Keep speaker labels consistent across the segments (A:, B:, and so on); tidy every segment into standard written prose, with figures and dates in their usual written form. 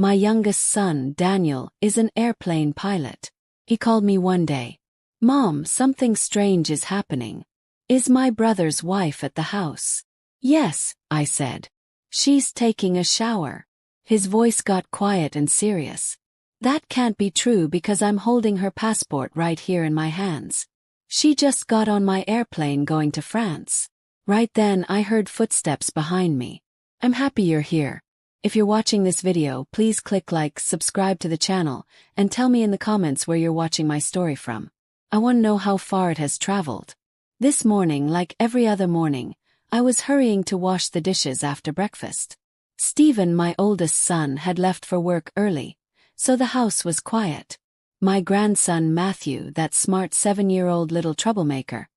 A: My youngest son, Daniel, is an airplane pilot. He called me one day. Mom, something strange is happening. Is my brother's wife at the house? Yes, I said. She's taking a shower. His voice got quiet and serious. That can't be true because I'm holding her passport right here in my hands. She just got on my airplane going to France. Right then I heard footsteps behind me. I'm happy you're here. If you're watching this video, please click like, subscribe to the channel, and tell me in the comments where you're watching my story from. I want to know how far it has traveled. This morning, like every other morning, I was hurrying to wash the dishes after breakfast. Stephen, my oldest son, had left for work early, so the house was quiet. My grandson Matthew, that smart 7-year-old little troublemaker,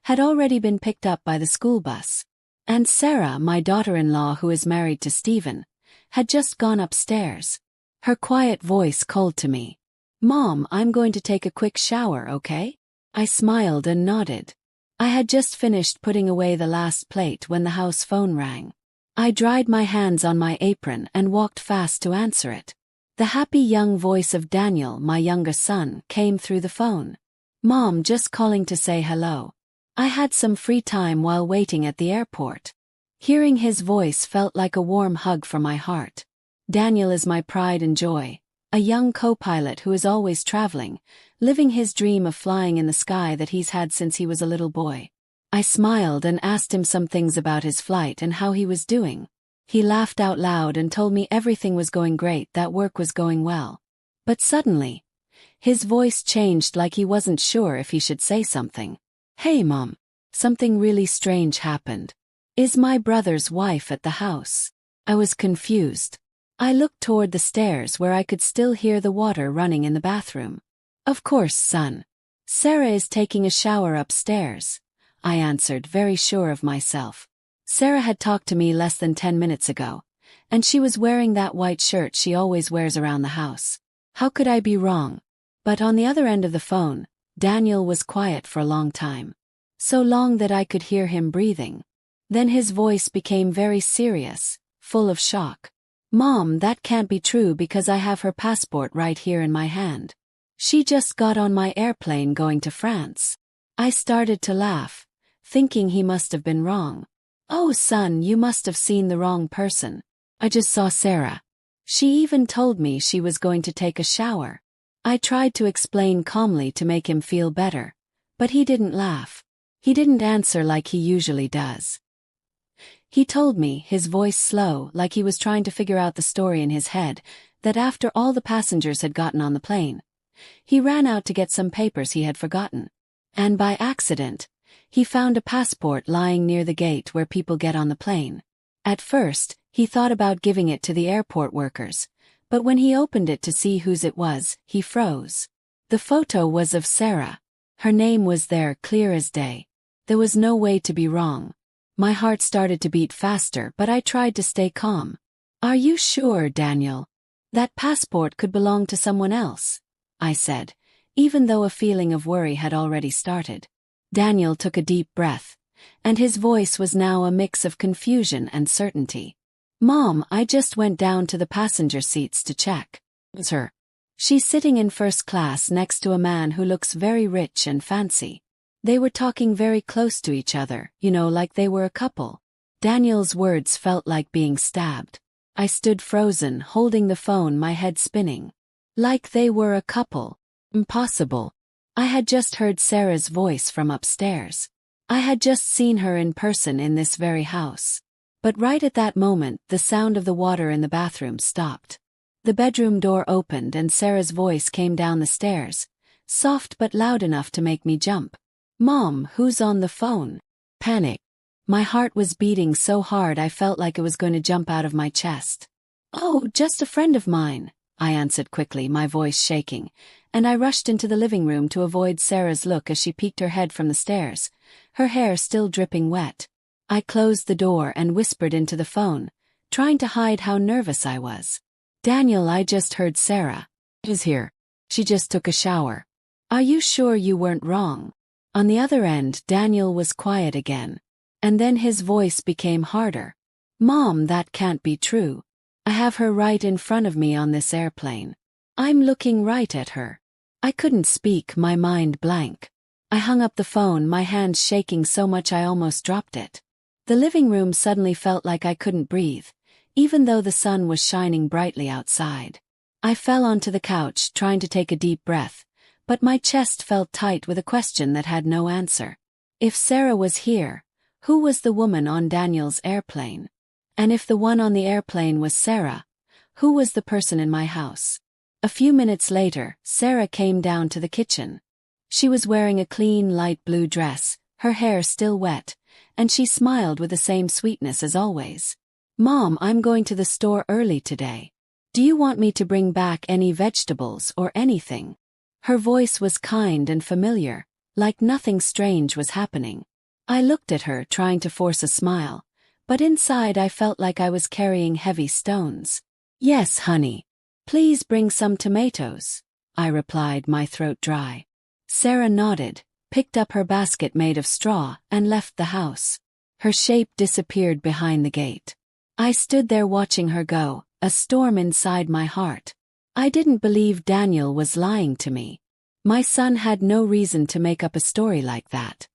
A: had already been picked up by the school bus. And Sarah, my daughter-in-law who is married to Stephen, had just gone upstairs. Her quiet voice called to me. Mom, I'm going to take a quick shower, okay? I smiled and nodded. I had just finished putting away the last plate when the house phone rang. I dried my hands on my apron and walked fast to answer it. The happy young voice of Daniel, my younger son, came through the phone. Mom, just calling to say hello. I had some free time while waiting at the airport. Hearing his voice felt like a warm hug for my heart. Daniel is my pride and joy, a young co-pilot who is always traveling, living his dream of flying in the sky that he's had since he was a little boy. I smiled and asked him some things about his flight and how he was doing. He laughed out loud and told me everything was going great, that work was going well. But suddenly, his voice changed like he wasn't sure if he should say something. Hey Mom, something really strange happened. Is my brother's wife at the house? I was confused. I looked toward the stairs where I could still hear the water running in the bathroom. Of course, son. Sarah is taking a shower upstairs, I answered, very sure of myself. Sarah had talked to me less than 10 minutes ago, and she was wearing that white shirt she always wears around the house. How could I be wrong? But on the other end of the phone, Daniel was quiet for a long time. So long that I could hear him breathing. Then his voice became very serious, full of shock. Mom, that can't be true because I have her passport right here in my hand. She just got on my airplane going to France. I started to laugh, thinking he must have been wrong. Oh son, you must have seen the wrong person. I just saw Sarah. She even told me she was going to take a shower. I tried to explain calmly to make him feel better, but he didn't laugh. He didn't answer like he usually does. He told me, his voice slow, like he was trying to figure out the story in his head, that after all the passengers had gotten on the plane, he ran out to get some papers he had forgotten. And by accident, he found a passport lying near the gate where people get on the plane. At first, he thought about giving it to the airport workers, but when he opened it to see whose it was, he froze. The photo was of Sarah. Her name was there, clear as day. There was no way to be wrong. My heart started to beat faster, but I tried to stay calm. Are you sure, Daniel? That passport could belong to someone else, I said, even though a feeling of worry had already started. Daniel took a deep breath, and his voice was now a mix of confusion and certainty. Mom, I just went down to the passenger seats to check. It's her. She's sitting in first class next to a man who looks very rich and fancy. They were talking very close to each other, like they were a couple. Daniel's words felt like being stabbed. I stood frozen, holding the phone, my head spinning. Like they were a couple. Impossible. I had just heard Sarah's voice from upstairs. I had just seen her in person in this very house. But right at that moment, the sound of the water in the bathroom stopped. The bedroom door opened and Sarah's voice came down the stairs, soft but loud enough to make me jump. Mom, who's on the phone? Panic. My heart was beating so hard I felt like it was going to jump out of my chest. Oh, just a friend of mine, I answered quickly, my voice shaking, and I rushed into the living room to avoid Sarah's look as she peeked her head from the stairs, her hair still dripping wet. I closed the door and whispered into the phone, trying to hide how nervous I was. Daniel, I just heard Sarah is here. She just took a shower. Are you sure you weren't wrong? On the other end, Daniel was quiet again. And then his voice became harder. Mom, that can't be true. I have her right in front of me on this airplane. I'm looking right at her. I couldn't speak, my mind blank. I hung up the phone, my hands shaking so much I almost dropped it. The living room suddenly felt like I couldn't breathe, even though the sun was shining brightly outside. I fell onto the couch, trying to take a deep breath, but my chest felt tight with a question that had no answer. If Sarah was here, who was the woman on Daniel's airplane? And if the one on the airplane was Sarah, who was the person in my house? A few minutes later, Sarah came down to the kitchen. She was wearing a clean light blue dress, her hair still wet, and she smiled with the same sweetness as always. "Mom, I'm going to the store early today. Do you want me to bring back any vegetables or anything?" Her voice was kind and familiar, like nothing strange was happening. I looked at her, trying to force a smile, but inside I felt like I was carrying heavy stones. "Yes, honey. Please bring some tomatoes," I replied, my throat dry. Sarah nodded, picked up her basket made of straw, and left the house. Her shape disappeared behind the gate. I stood there watching her go, a storm inside my heart. I didn't believe Daniel was lying to me. My son had no reason to make up a story like that.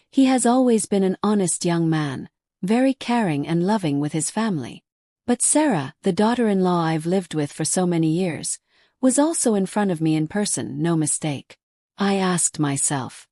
A: He has always been an honest young man, very caring and loving with his family. But Sarah, the daughter-in-law I've lived with for so many years, was also in front of me in person, no mistake. I asked myself,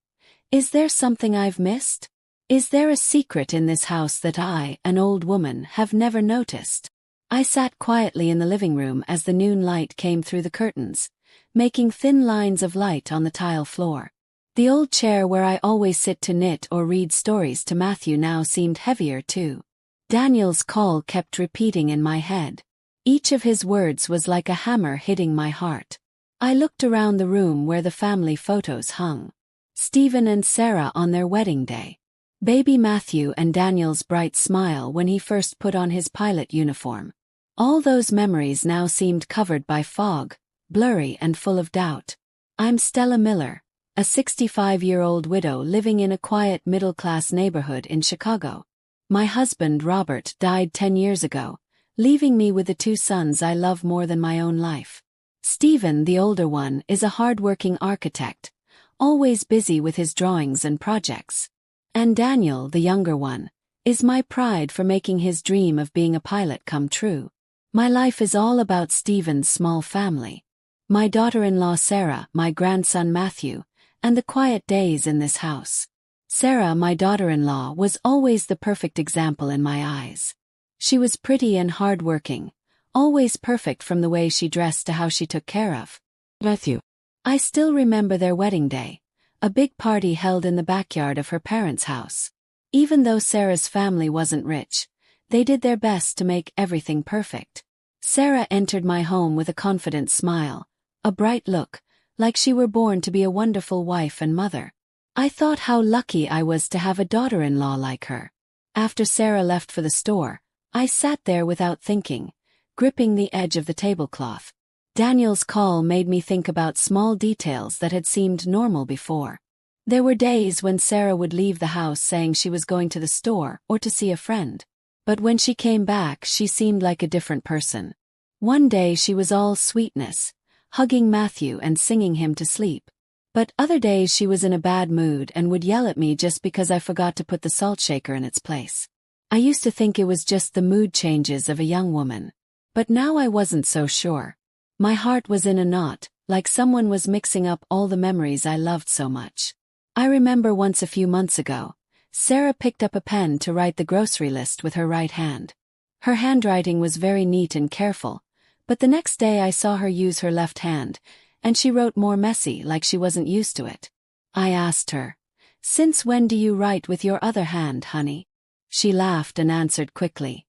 A: is there something I've missed? Is there a secret in this house that I, an old woman, have never noticed? I sat quietly in the living room as the noon light came through the curtains, making thin lines of light on the tile floor. The old chair where I always sit to knit or read stories to Matthew now seemed heavier too. Daniel's call kept repeating in my head. Each of his words was like a hammer hitting my heart. I looked around the room where the family photos hung. Stephen and Sarah on their wedding day. Baby Matthew and Daniel's bright smile when he first put on his pilot uniform. All those memories now seemed covered by fog, blurry and full of doubt. I'm Stella Miller, a 65-year-old widow living in a quiet middle-class neighborhood in Chicago. My husband, Robert, died 10 years ago, leaving me with the two sons I love more than my own life. Stephen, the older one, is a hard-working architect, always busy with his drawings and projects. And Daniel, the younger one, is my pride for making his dream of being a pilot come true. My life is all about Stephen's small family. My daughter-in-law Sarah, my grandson Matthew, and the quiet days in this house. Sarah, my daughter-in-law, was always the perfect example in my eyes. She was pretty and hard-working, always perfect from the way she dressed to how she took care of Matthew. I still remember their wedding day, a big party held in the backyard of her parents' house. Even though Sarah's family wasn't rich, they did their best to make everything perfect. Sarah entered my home with a confident smile, a bright look, like she were born to be a wonderful wife and mother. I thought how lucky I was to have a daughter-in-law like her. After Sarah left for the store, I sat there without thinking, gripping the edge of the tablecloth. Daniel's call made me think about small details that had seemed normal before. There were days when Sarah would leave the house saying she was going to the store or to see a friend. But when she came back, she seemed like a different person. One day she was all sweetness, hugging Matthew and singing him to sleep. But other days she was in a bad mood and would yell at me just because I forgot to put the salt shaker in its place. I used to think it was just the mood changes of a young woman. But now I wasn't so sure. My heart was in a knot, like someone was mixing up all the memories I loved so much. I remember once a few months ago, Sarah picked up a pen to write the grocery list with her right hand. Her handwriting was very neat and careful, but the next day I saw her use her left hand, and she wrote more messy, like she wasn't used to it. I asked her, "Since when do you write with your other hand, honey?" She laughed and answered quickly,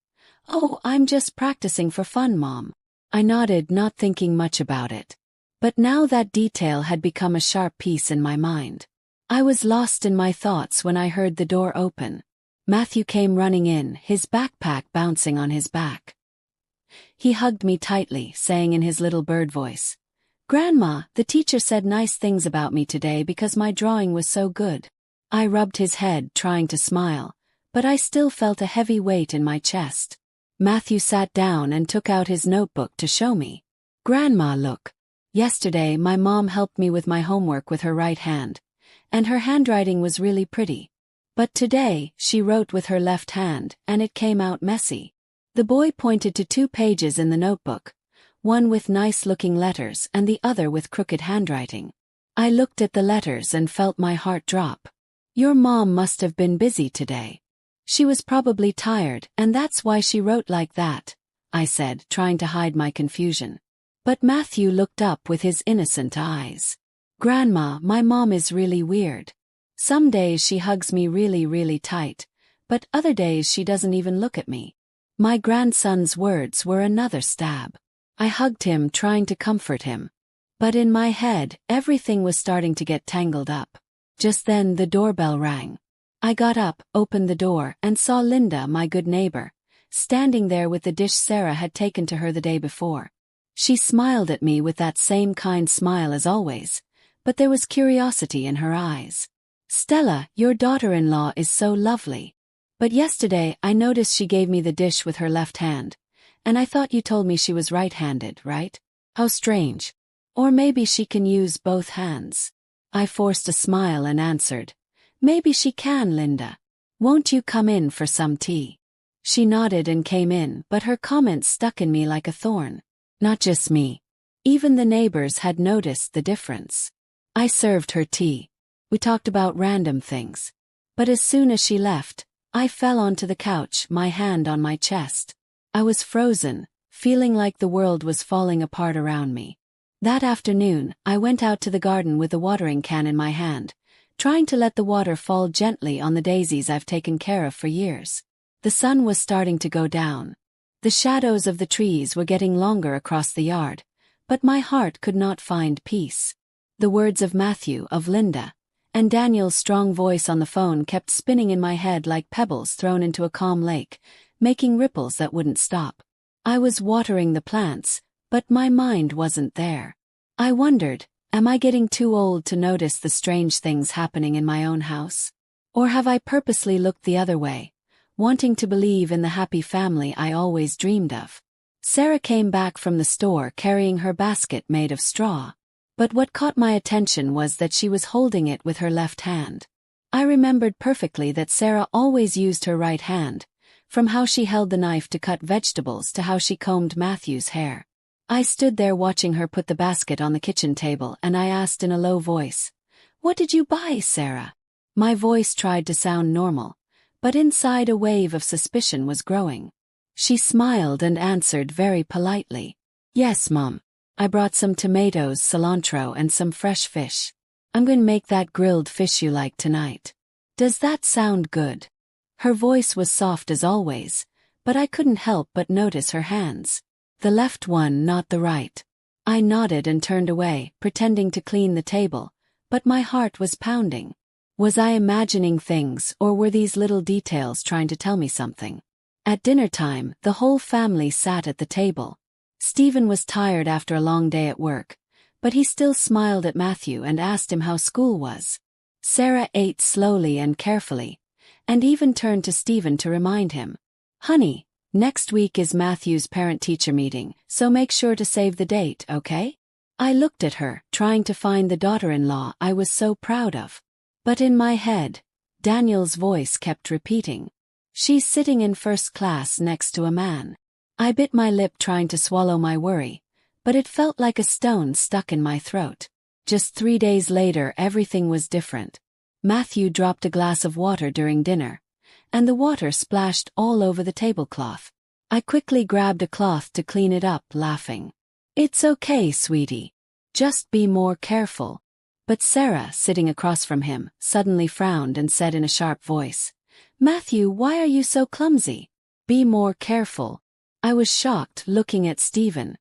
A: "Oh, I'm just practicing for fun, Mom." I nodded, not thinking much about it. But now that detail had become a sharp piece in my mind. I was lost in my thoughts when I heard the door open. Matthew came running in, his backpack bouncing on his back. He hugged me tightly, saying in his little bird voice, "Grandma, the teacher said nice things about me today because my drawing was so good." I rubbed his head, trying to smile, but I still felt a heavy weight in my chest. Matthew sat down and took out his notebook to show me. Grandma, look. Yesterday my mom helped me with my homework with her right hand, and her handwriting was really pretty. But today, she wrote with her left hand, and it came out messy. The boy pointed to 2 pages in the notebook, one with nice-looking letters and the other with crooked handwriting. I looked at the letters and felt my heart drop. Your mom must have been busy today. She was probably tired, and that's why she wrote like that, I said, trying to hide my confusion. But Matthew looked up with his innocent eyes. Grandma, my mom is really weird. Some days she hugs me really tight, but other days she doesn't even look at me. My grandson's words were another stab. I hugged him, trying to comfort him. But in my head, everything was starting to get tangled up. Just then the doorbell rang. I got up, opened the door, and saw Linda, my good neighbor, standing there with the dish Sarah had taken to her the day before. She smiled at me with that same kind smile as always, but there was curiosity in her eyes. Stella, your daughter-in-law is so lovely. But yesterday I noticed she gave me the dish with her left hand, and I thought you told me she was right-handed, right? How strange. Or maybe she can use both hands. I forced a smile and answered, Maybe she can, Linda. Won't you come in for some tea? She nodded and came in, but her comment stuck in me like a thorn. Not just me. Even the neighbors had noticed the difference. I served her tea. We talked about random things. But as soon as she left, I fell onto the couch, my hand on my chest. I was frozen, feeling like the world was falling apart around me. That afternoon, I went out to the garden with the watering can in my hand, trying to let the water fall gently on the daisies I've taken care of for years. The sun was starting to go down. The shadows of the trees were getting longer across the yard, but my heart could not find peace. The words of Matthew, of Linda, and Daniel's strong voice on the phone kept spinning in my head like pebbles thrown into a calm lake, making ripples that wouldn't stop. I was watering the plants, but my mind wasn't there. I wondered, am I getting too old to notice the strange things happening in my own house? Or have I purposely looked the other way, wanting to believe in the happy family I always dreamed of? Sarah came back from the store carrying her basket made of straw. But what caught my attention was that she was holding it with her left hand. I remembered perfectly that Sarah always used her right hand, from how she held the knife to cut vegetables to how she combed Matthew's hair. I stood there watching her put the basket on the kitchen table, and I asked in a low voice, "What did you buy, Sarah?" My voice tried to sound normal, but inside a wave of suspicion was growing. She smiled and answered very politely, "Yes, Mom. I brought some tomatoes, cilantro, and some fresh fish. I'm going to make that grilled fish you like tonight. Does that sound good?" Her voice was soft as always, but I couldn't help but notice her hands. The left one, not the right. I nodded and turned away, pretending to clean the table, but my heart was pounding. Was I imagining things, or were these little details trying to tell me something? At dinner time, the whole family sat at the table. Stephen was tired after a long day at work, but he still smiled at Matthew and asked him how school was. Sarah ate slowly and carefully, and even turned to Stephen to remind him, "Honey, next week is Matthew's parent-teacher meeting, so make sure to save the date, okay?" I looked at her, trying to find the daughter-in-law I was so proud of. But in my head, Daniel's voice kept repeating, "She's sitting in first class next to a man." I bit my lip trying to swallow my worry, but it felt like a stone stuck in my throat. Just 3 days later, everything was different. Matthew dropped a glass of water during dinner, and the water splashed all over the tablecloth. I quickly grabbed a cloth to clean it up, laughing. "It's okay, sweetie. Just be more careful." But Sarah, sitting across from him, suddenly frowned and said in a sharp voice, "Matthew, why are you so clumsy? Be more careful." I was shocked, looking at Stephen.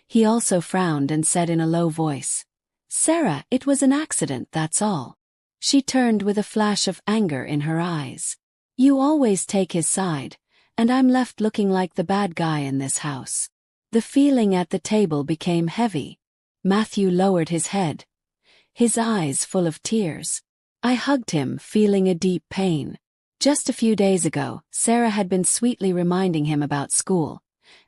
A: He also frowned and said in a low voice, "Sarah, it was an accident, that's all." She turned with a flash of anger in her eyes. "You always take his side, and I'm left looking like the bad guy in this house." The feeling at the table became heavy. Matthew lowered his head, his eyes full of tears. I hugged him, feeling a deep pain. Just a few days ago, Sarah had been sweetly reminding him about school,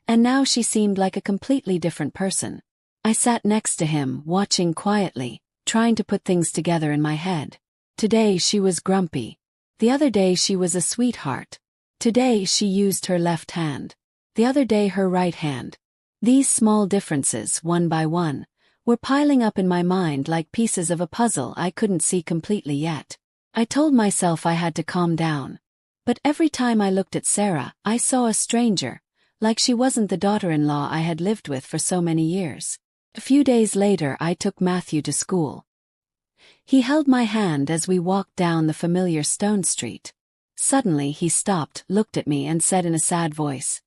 A: and now she seemed like a completely different person. I sat next to him, watching quietly, trying to put things together in my head. Today she was grumpy. The other day she was a sweetheart. Today she used her left hand. The other day her right hand. These small differences, one by one, were piling up in my mind like pieces of a puzzle I couldn't see completely yet. I told myself I had to calm down. But every time I looked at Sarah, I saw a stranger, like she wasn't the daughter-in-law I had lived with for so many years. A few days later I took Matthew to school. He held my hand as we walked down the familiar stone street. Suddenly he stopped, looked at me and said in a sad voice,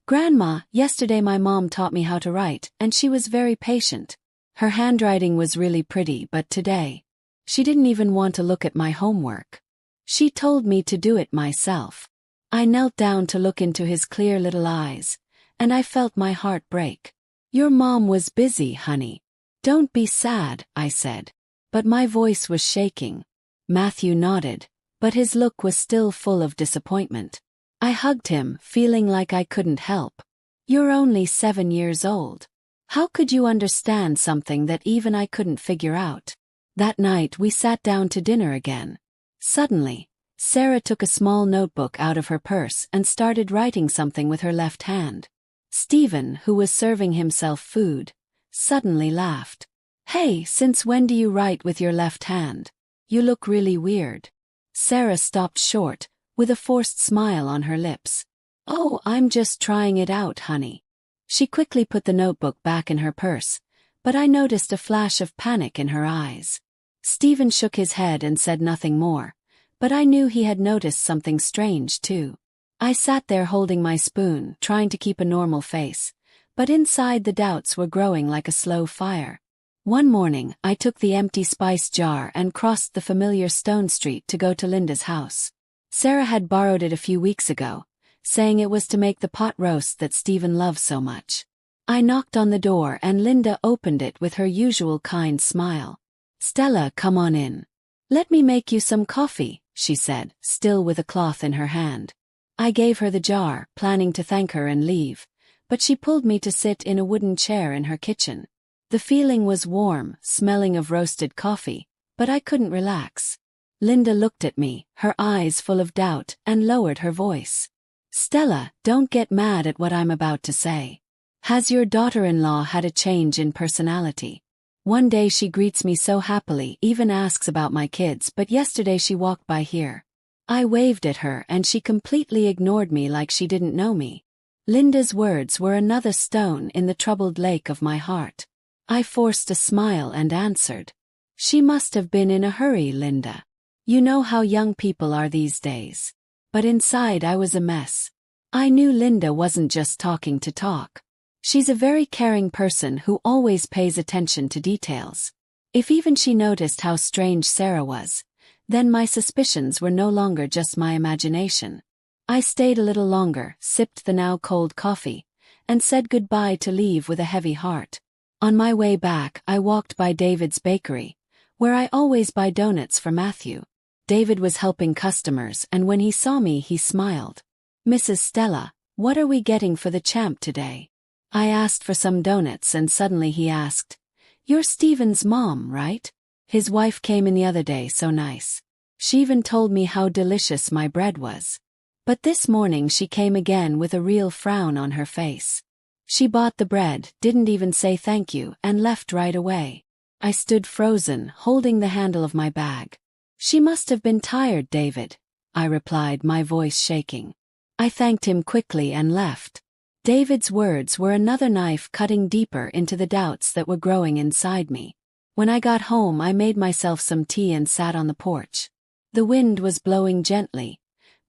A: "Grandma, yesterday my mom taught me how to write, and she was very patient. Her handwriting was really pretty, but today, she didn't even want to look at my homework. She told me to do it myself." I knelt down to look into his clear little eyes, and I felt my heart break. "Your mom was busy, honey. Don't be sad," I said. But my voice was shaking. Matthew nodded, but his look was still full of disappointment. I hugged him, feeling like I couldn't help. "You're only 7 years old. How could you understand something that even I couldn't figure out?" That night we sat down to dinner again. Suddenly, Sarah took a small notebook out of her purse and started writing something with her left hand. Stephen, who was serving himself food, suddenly laughed. "Hey, since when do you write with your left hand? You look really weird." Sarah stopped short, with a forced smile on her lips. "Oh, I'm just trying it out, honey." She quickly put the notebook back in her purse, but I noticed a flash of panic in her eyes. Stephen shook his head and said nothing more, but I knew he had noticed something strange too. I sat there holding my spoon, trying to keep a normal face, but inside the doubts were growing like a slow fire. One morning, I took the empty spice jar and crossed the familiar stone street to go to Linda's house. Sarah had borrowed it a few weeks ago, saying it was to make the pot roast that Stephen loves so much. I knocked on the door and Linda opened it with her usual kind smile. "Stella, come on in. Let me make you some coffee," she said, still with a cloth in her hand. I gave her the jar, planning to thank her and leave, but she pulled me to sit in a wooden chair in her kitchen. The feeling was warm, smelling of roasted coffee, but I couldn't relax. Linda looked at me, her eyes full of doubt, and lowered her voice. "Stella, don't get mad at what I'm about to say. Has your daughter-in-law had a change in personality? One day she greets me so happily, even asks about my kids, but yesterday she walked by here. I waved at her and she completely ignored me like she didn't know me." Linda's words were another stone in the troubled lake of my heart. I forced a smile and answered, "She must have been in a hurry, Linda. You know how young people are these days." But inside I was a mess. I knew Linda wasn't just talking to talk. She's a very caring person who always pays attention to details. If even she noticed how strange Sarah was, then my suspicions were no longer just my imagination. I stayed a little longer, sipped the now cold coffee, and said goodbye to leave with a heavy heart. On my way back, I walked by David's bakery, where I always buy donuts for Matthew. David was helping customers, and when he saw me, he smiled. "Mrs. Stella, what are we getting for the champ today?" I asked for some donuts, and suddenly he asked, "You're Stephen's mom, right? His wife came in the other day, so nice. She even told me how delicious my bread was. But this morning she came again with a real frown on her face. She bought the bread, didn't even say thank you, and left right away." I stood frozen, holding the handle of my bag. "She must have been tired, David," I replied, my voice shaking. I thanked him quickly and left. David's words were another knife cutting deeper into the doubts that were growing inside me. When I got home, I made myself some tea and sat on the porch. The wind was blowing gently,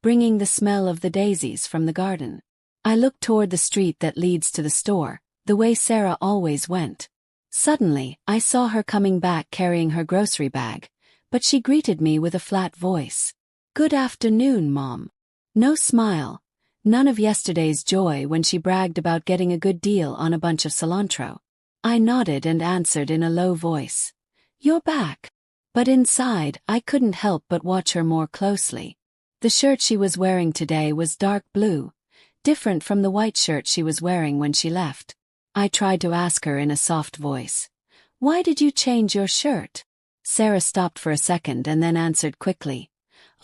A: bringing the smell of the daisies from the garden. I looked toward the street that leads to the store, the way Sarah always went. Suddenly, I saw her coming back carrying her grocery bag, but she greeted me with a flat voice. "Good afternoon, Mom." No smile, none of yesterday's joy when she bragged about getting a good deal on a bunch of cilantro. I nodded and answered in a low voice, "You're back." But inside, I couldn't help but watch her more closely. The shirt she was wearing today was dark blue, different from the white shirt she was wearing when she left. I tried to ask her in a soft voice, "Why did you change your shirt?" Sarah stopped for a second and then answered quickly,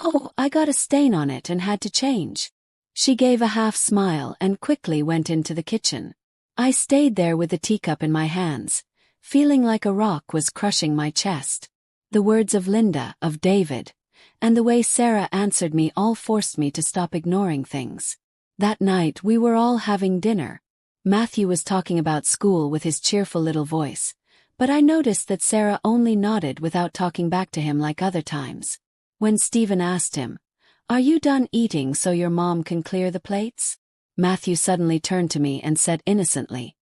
A: "Oh, I got a stain on it and had to change." She gave a half smile and quickly went into the kitchen. I stayed there with the teacup in my hands, feeling like a rock was crushing my chest. The words of Linda, of David, and the way Sarah answered me all forced me to stop ignoring things. That night we were all having dinner. Matthew was talking about school with his cheerful little voice, but I noticed that Sarah only nodded without talking back to him like other times. When Stephen asked him, "Are you done eating so your mom can clear the plates?" Matthew suddenly turned to me and said innocently,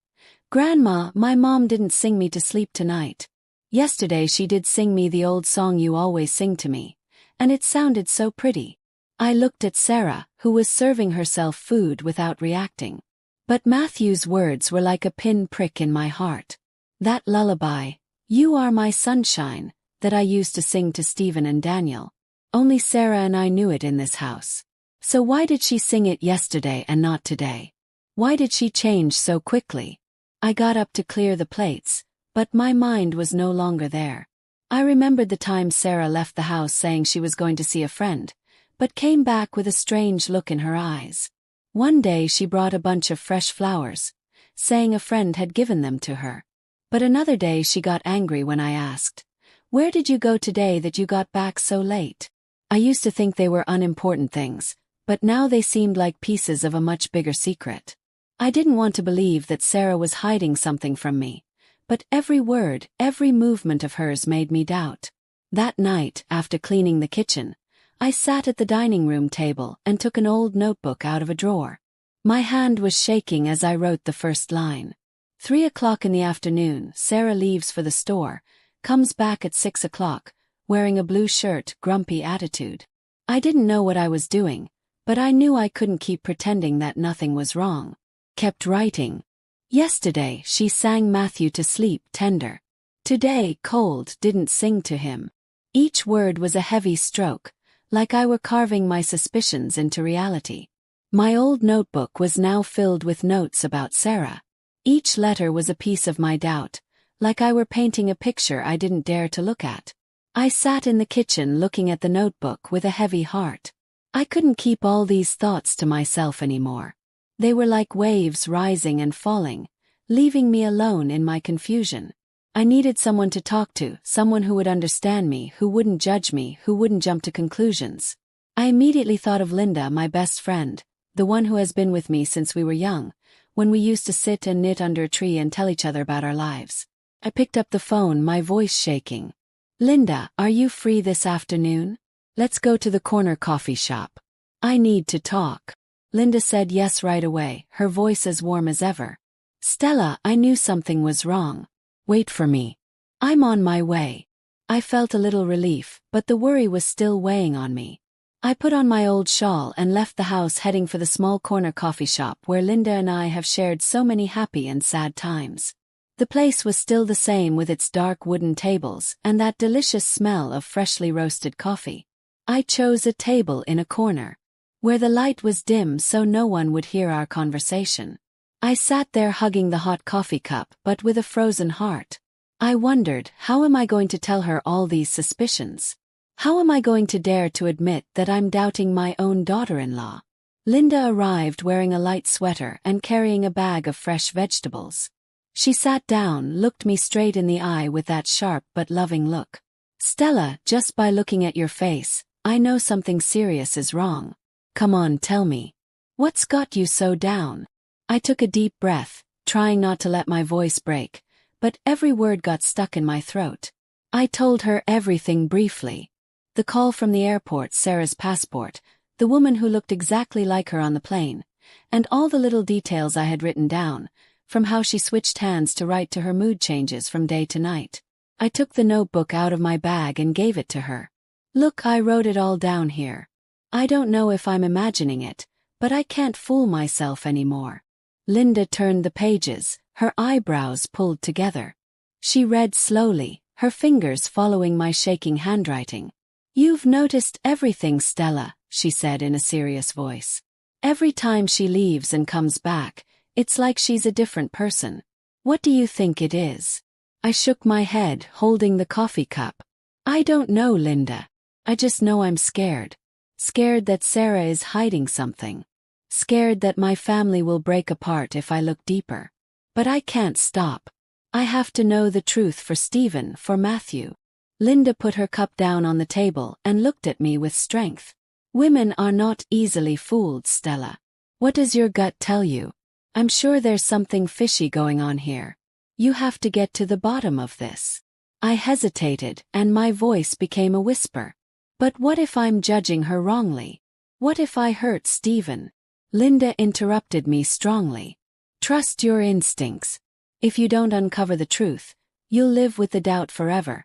A: "Grandma, my mom didn't sing me to sleep tonight. Yesterday she did sing me the old song you always sing to me, and it sounded so pretty." I looked at Sarah, who was serving herself food without reacting. But Matthew's words were like a pin prick in my heart. That lullaby, "You Are My Sunshine," that I used to sing to Stephen and Daniel. Only Sarah and I knew it in this house. So why did she sing it yesterday and not today? Why did she change so quickly? I got up to clear the plates, but my mind was no longer there. I remembered the time Sarah left the house saying she was going to see a friend, but came back with a strange look in her eyes. One day she brought a bunch of fresh flowers, saying a friend had given them to her. But another day she got angry when I asked, "Where did you go today that you got back so late?" I used to think they were unimportant things, but now they seemed like pieces of a much bigger secret. I didn't want to believe that Sarah was hiding something from me, but every word, every movement of hers made me doubt. That night, after cleaning the kitchen, I sat at the dining room table and took an old notebook out of a drawer. My hand was shaking as I wrote the first line. 3 o'clock in the afternoon, Sarah leaves for the store, comes back at 6 o'clock, wearing a blue shirt, grumpy attitude. I didn't know what I was doing, but I knew I couldn't keep pretending that nothing was wrong. Kept writing. Yesterday she sang Matthew to sleep tender. Today, cold, didn't sing to him. Each word was a heavy stroke, like I were carving my suspicions into reality. My old notebook was now filled with notes about Sarah. Each letter was a piece of my doubt, like I were painting a picture I didn't dare to look at. I sat in the kitchen looking at the notebook with a heavy heart. I couldn't keep all these thoughts to myself anymore. They were like waves rising and falling, leaving me alone in my confusion. I needed someone to talk to, someone who would understand me, who wouldn't judge me, who wouldn't jump to conclusions. I immediately thought of Linda, my best friend, the one who has been with me since we were young, when we used to sit and knit under a tree and tell each other about our lives. I picked up the phone, my voice shaking. "Linda, are you free this afternoon? Let's go to the corner coffee shop. I need to talk." Linda said yes right away, her voice as warm as ever. "Stella, I knew something was wrong. Wait for me. I'm on my way." I felt a little relief, but the worry was still weighing on me. I put on my old shawl and left the house heading for the small corner coffee shop where Linda and I have shared so many happy and sad times. The place was still the same with its dark wooden tables and that delicious smell of freshly roasted coffee. I chose a table in a corner, where the light was dim so no one would hear our conversation. I sat there hugging the hot coffee cup but with a frozen heart. I wondered, how am I going to tell her all these suspicions? How am I going to dare to admit that I'm doubting my own daughter-in-law? Linda arrived wearing a light sweater and carrying a bag of fresh vegetables. She sat down, looked me straight in the eye with that sharp but loving look. "Stella, just by looking at your face, I know something serious is wrong. Come on, tell me. What's got you so down?" I took a deep breath, trying not to let my voice break, but every word got stuck in my throat. I told her everything briefly. The call from the airport, Sarah's passport, the woman who looked exactly like her on the plane, and all the little details I had written down, from how she switched hands to write to her mood changes from day to night. I took the notebook out of my bag and gave it to her. "Look, I wrote it all down here. I don't know if I'm imagining it, but I can't fool myself anymore." Linda turned the pages, her eyebrows pulled together. She read slowly, her fingers following my shaking handwriting. "You've noticed everything, Stella," she said in a serious voice. Every time she leaves and comes back, it's like she's a different person. What do you think it is? I shook my head, holding the coffee cup. I don't know, Linda. I just know I'm scared. Scared that Sarah is hiding something. Scared that my family will break apart if I look deeper. But I can't stop. I have to know the truth for Stephen, for Matthew. Linda put her cup down on the table and looked at me with strength. Women are not easily fooled, Stella. What does your gut tell you? I'm sure there's something fishy going on here. You have to get to the bottom of this. I hesitated, and my voice became a whisper. But what if I'm judging her wrongly? What if I hurt Stephen? Linda interrupted me strongly. Trust your instincts. If you don't uncover the truth, you'll live with the doubt forever,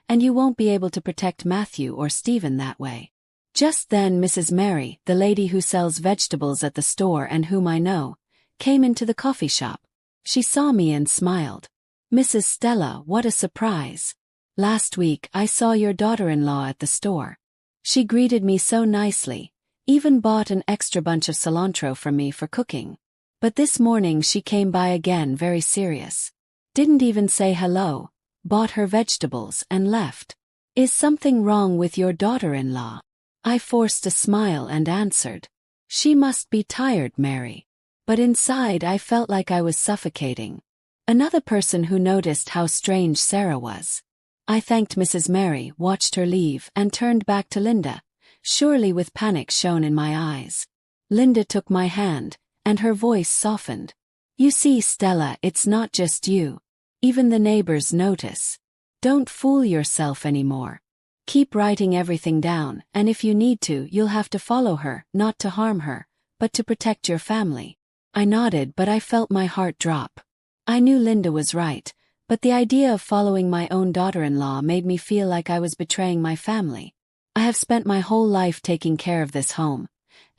A: and you won't be able to protect Matthew or Stephen that way. Just then Mrs. Mary, the lady who sells vegetables at the store and whom I know, came into the coffee shop. She saw me and smiled. Mrs. Stella, what a surprise. Last week I saw your daughter-in-law at the store. She greeted me so nicely, even bought an extra bunch of cilantro from me for cooking. But this morning she came by again very serious. Didn't even say hello, bought her vegetables and left. Is something wrong with your daughter-in-law? I forced a smile and answered. She must be tired, Mary. But inside I felt like I was suffocating. Another person who noticed how strange Sarah was. I thanked Mrs. Mary, watched her leave, and turned back to Linda, surely with panic shown in my eyes. Linda took my hand, and her voice softened. You see, Stella, it's not just you. Even the neighbors notice. Don't fool yourself anymore. Keep writing everything down, and if you need to, you'll have to follow her, not to harm her, but to protect your family. I nodded, but I felt my heart drop. I knew Linda was right, but the idea of following my own daughter-in-law made me feel like I was betraying my family. I have spent my whole life taking care of this home,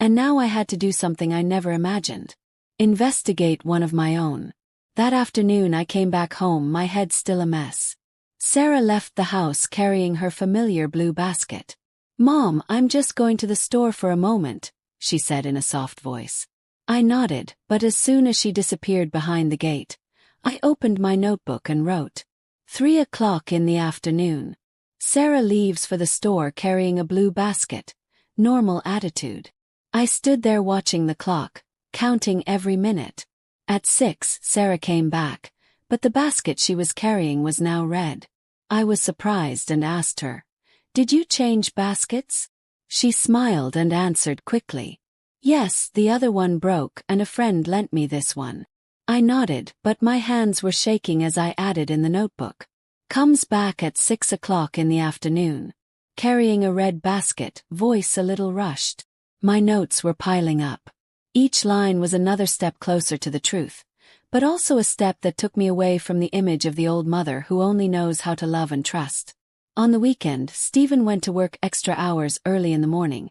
A: and now I had to do something I never imagined. Investigate one of my own. That afternoon I came back home, my head still a mess. Sarah left the house carrying her familiar blue basket. Mom, I'm just going to the store for a moment, she said in a soft voice. I nodded, but as soon as she disappeared behind the gate, I opened my notebook and wrote. 3 o'clock in the afternoon. Sarah leaves for the store carrying a blue basket. Normal attitude. I stood there watching the clock, counting every minute. At 6, Sarah came back, but the basket she was carrying was now red. I was surprised and asked her, Did you change baskets? She smiled and answered quickly. Yes, the other one broke and a friend lent me this one. I nodded, but my hands were shaking as I added in the notebook. Comes back at 6 o'clock in the afternoon. Carrying a red basket, voice a little rushed. My notes were piling up. Each line was another step closer to the truth, but also a step that took me away from the image of the old mother who only knows how to love and trust. On the weekend, Stephen went to work extra hours early in the morning,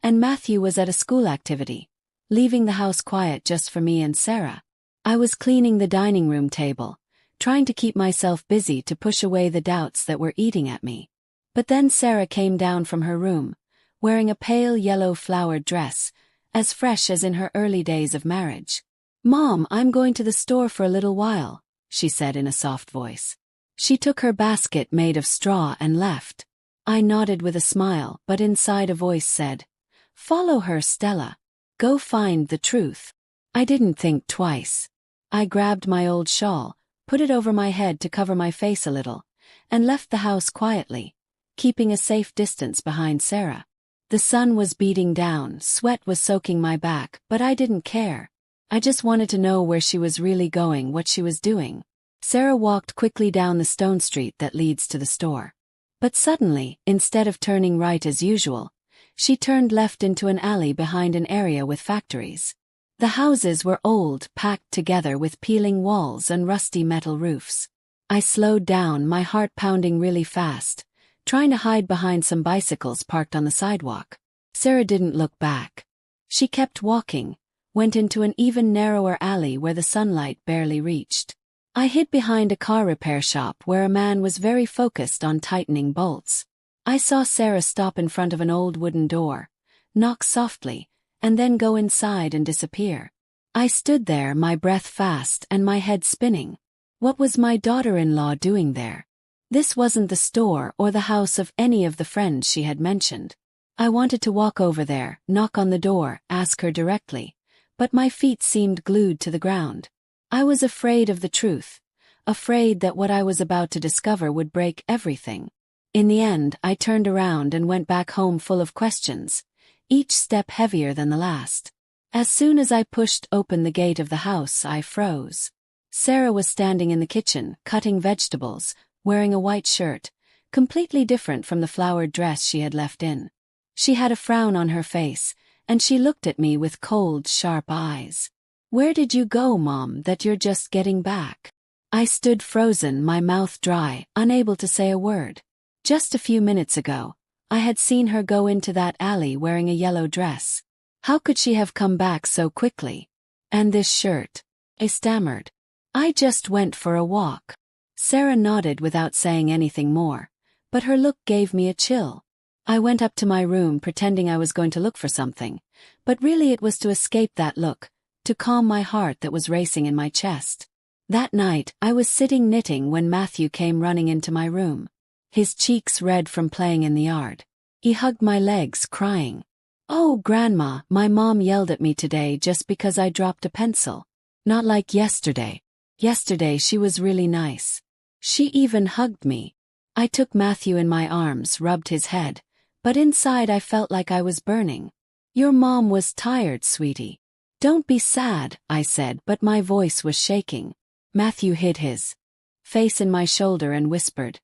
A: and Matthew was at a school activity, leaving the house quiet just for me and Sarah. I was cleaning the dining room table, trying to keep myself busy to push away the doubts that were eating at me. But then Sarah came down from her room, wearing a pale yellow flowered dress, as fresh as in her early days of marriage. Mom, I'm going to the store for a little while, she said in a soft voice. She took her basket made of straw and left. I nodded with a smile, but inside a voice said, Follow her, Stella. Go find the truth. I didn't think twice. I grabbed my old shawl, put it over my head to cover my face a little, and left the house quietly, keeping a safe distance behind Sarah. The sun was beating down, sweat was soaking my back, but I didn't care. I just wanted to know where she was really going, what she was doing. Sarah walked quickly down the stone street that leads to the store. But suddenly, instead of turning right as usual, she turned left into an alley behind an area with factories. The houses were old, packed together with peeling walls and rusty metal roofs. I slowed down, my heart pounding really fast, trying to hide behind some bicycles parked on the sidewalk. Sarah didn't look back. She kept walking, went into an even narrower alley where the sunlight barely reached. I hid behind a car repair shop where a man was very focused on tightening bolts. I saw Sarah stop in front of an old wooden door, knock softly, and then go inside and disappear. I stood there, my breath fast and my head spinning. What was my daughter-in-law doing there? This wasn't the store or the house of any of the friends she had mentioned. I wanted to walk over there, knock on the door, ask her directly, but my feet seemed glued to the ground. I was afraid of the truth, afraid that what I was about to discover would break everything. In the end, I turned around and went back home full of questions, each step heavier than the last. As soon as I pushed open the gate of the house, I froze. Sarah was standing in the kitchen, cutting vegetables, wearing a white shirt, completely different from the flowered dress she had left in. She had a frown on her face, and she looked at me with cold, sharp eyes. "Where did you go, Mom, that you're just getting back?" I stood frozen, my mouth dry, unable to say a word. Just a few minutes ago, I had seen her go into that alley wearing a yellow dress. How could she have come back so quickly? And this shirt? I stammered. "I just went for a walk." Sarah nodded without saying anything more, but her look gave me a chill. I went up to my room pretending I was going to look for something, but really it was to escape that look, to calm my heart that was racing in my chest. That night, I was sitting knitting when Matthew came running into my room. His cheeks red from playing in the yard. He hugged my legs, crying, "Oh, Grandma, my mom yelled at me today just because I dropped a pencil. Not like yesterday. Yesterday she was really nice. She even hugged me." I took Matthew in my arms, rubbed his head, but inside I felt like I was burning. "Your mom was tired, sweetie. Don't be sad," I said, but my voice was shaking. Matthew hid his face in my shoulder and whispered,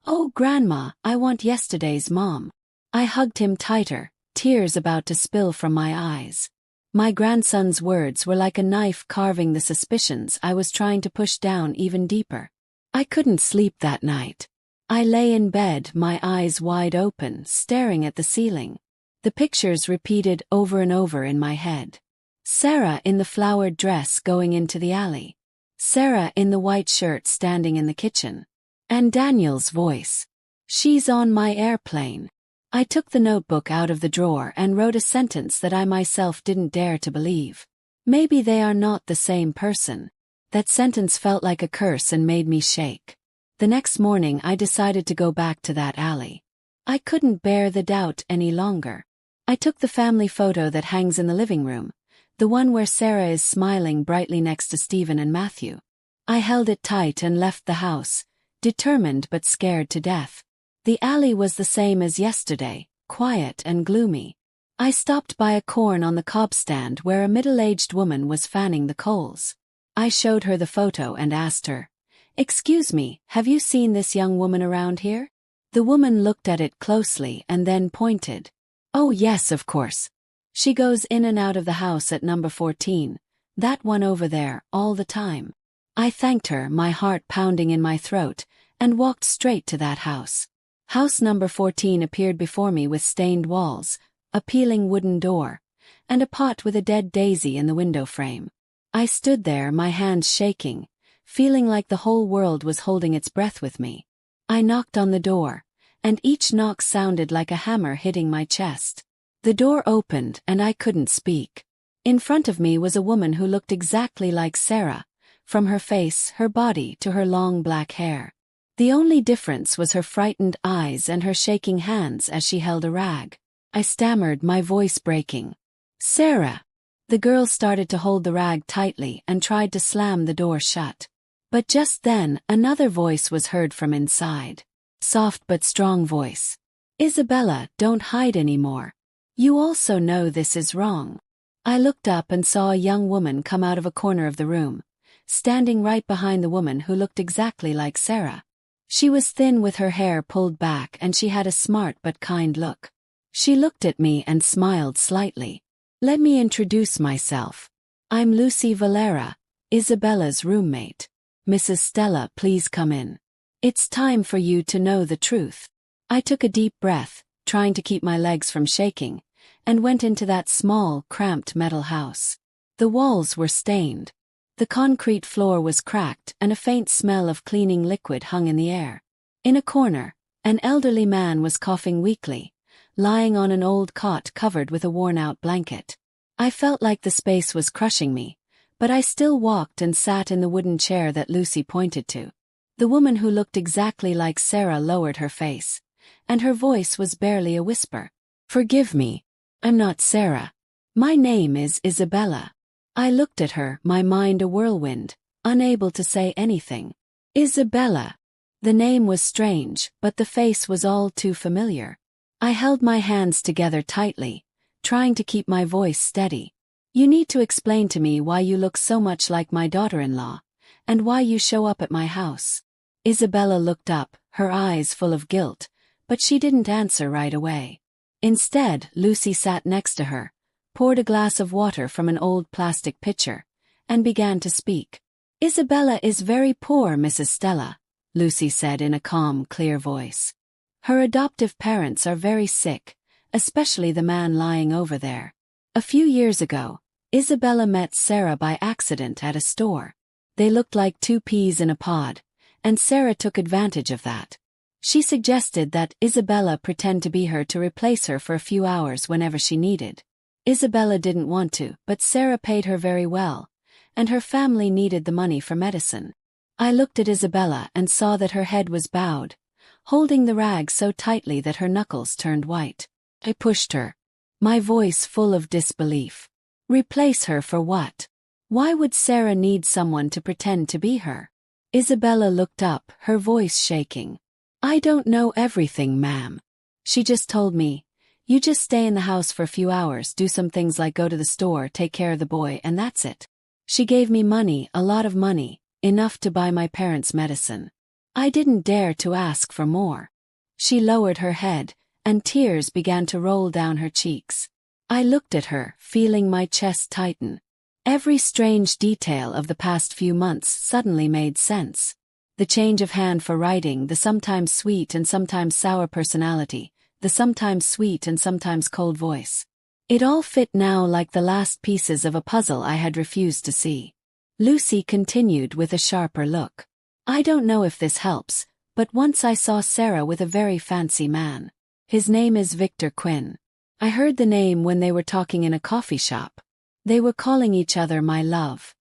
A: "Oh, Grandma, I want yesterday's mom." I hugged him tighter, tears about to spill from my eyes. My grandson's words were like a knife carving the suspicions I was trying to push down even deeper. I couldn't sleep that night. I lay in bed, my eyes wide open, staring at the ceiling. The pictures repeated over and over in my head. Sarah in the flowered dress going into the alley. Sarah in the white shirt standing in the kitchen. And Daniel's voice. "She's on my airplane." I took the notebook out of the drawer and wrote a sentence that I myself didn't dare to believe. "Maybe they are not the same person." That sentence felt like a curse and made me shake. The next morning I decided to go back to that alley. I couldn't bear the doubt any longer. I took the family photo that hangs in the living room, the one where Sarah is smiling brightly next to Stephen and Matthew. I held it tight and left the house, determined but scared to death. The alley was the same as yesterday, quiet and gloomy. I stopped by a corn on the cob stand where a middle-aged woman was fanning the coals. I showed her the photo and asked her, "Excuse me, have you seen this young woman around here?" The woman looked at it closely and then pointed. "Oh yes, of course. She goes in and out of the house at number 14, that one over there, all the time." I thanked her, my heart pounding in my throat, and walked straight to that house. House number 14 appeared before me with stained walls, a peeling wooden door, and a pot with a dead daisy in the window frame. I stood there, my hands shaking, feeling like the whole world was holding its breath with me. I knocked on the door, and each knock sounded like a hammer hitting my chest. The door opened and I couldn't speak. In front of me was a woman who looked exactly like Sarah, from her face, her body to her long black hair. The only difference was her frightened eyes and her shaking hands as she held a rag. I stammered, my voice breaking. "Sarah!" The girl started to hold the rag tightly and tried to slam the door shut. But just then, another voice was heard from inside. Soft but strong voice. "Isabella, don't hide anymore. You also know this is wrong." I looked up and saw a young woman come out of a corner of the room, standing right behind the woman who looked exactly like Sarah. She was thin with her hair pulled back and she had a smart but kind look. She looked at me and smiled slightly. "Let me introduce myself. I'm Lucy Valera, Isabella's roommate. Mrs. Stella, please come in. It's time for you to know the truth." I took a deep breath, trying to keep my legs from shaking, and went into that small, cramped metal house. The walls were stained. The concrete floor was cracked and a faint smell of cleaning liquid hung in the air. In a corner, an elderly man was coughing weakly, lying on an old cot covered with a worn-out blanket. I felt like the space was crushing me, but I still walked and sat in the wooden chair that Lucy pointed to. The woman who looked exactly like Sarah lowered her face, and her voice was barely a whisper. "Forgive me. I'm not Sarah. My name is Isabella." I looked at her, my mind a whirlwind, unable to say anything. Isabella. The name was strange, but the face was all too familiar. I held my hands together tightly, trying to keep my voice steady. "You need to explain to me why you look so much like my daughter-in-law, and why you show up at my house." Isabella looked up, her eyes full of guilt, but she didn't answer right away. Instead, Lucy sat next to her, poured a glass of water from an old plastic pitcher, and began to speak. "Isabella is very poor, Mrs. Stella," Lucy said in a calm, clear voice. "Her adoptive parents are very sick, especially the man lying over there. A few years ago, Isabella met Sarah by accident at a store. They looked like two peas in a pod, and Sarah took advantage of that. She suggested that Isabella pretend to be her to replace her for a few hours whenever she needed. Isabella didn't want to, but Sarah paid her very well, and her family needed the money for medicine." I looked at Isabella and saw that her head was bowed, holding the rag so tightly that her knuckles turned white. I pushed her, my voice full of disbelief. "Replace her for what? Why would Sarah need someone to pretend to be her?" Isabella looked up, her voice shaking. "I don't know everything, ma'am. She just told me, you just stay in the house for a few hours, do some things like go to the store, take care of the boy, and that's it. She gave me money, a lot of money, enough to buy my parents' medicine. I didn't dare to ask for more." She lowered her head, and tears began to roll down her cheeks. I looked at her, feeling my chest tighten. Every strange detail of the past few months suddenly made sense. The change of hand for writing, the sometimes sweet and sometimes sour personality, the sometimes sweet and sometimes cold voice. It all fit now like the last pieces of a puzzle I had refused to see. Lucy continued with a sharper look. "I don't know if this helps, but once I saw Sarah with a very fancy man. His name is Victor Quinn. I heard the name when they were talking in a coffee shop. They were calling each other my love.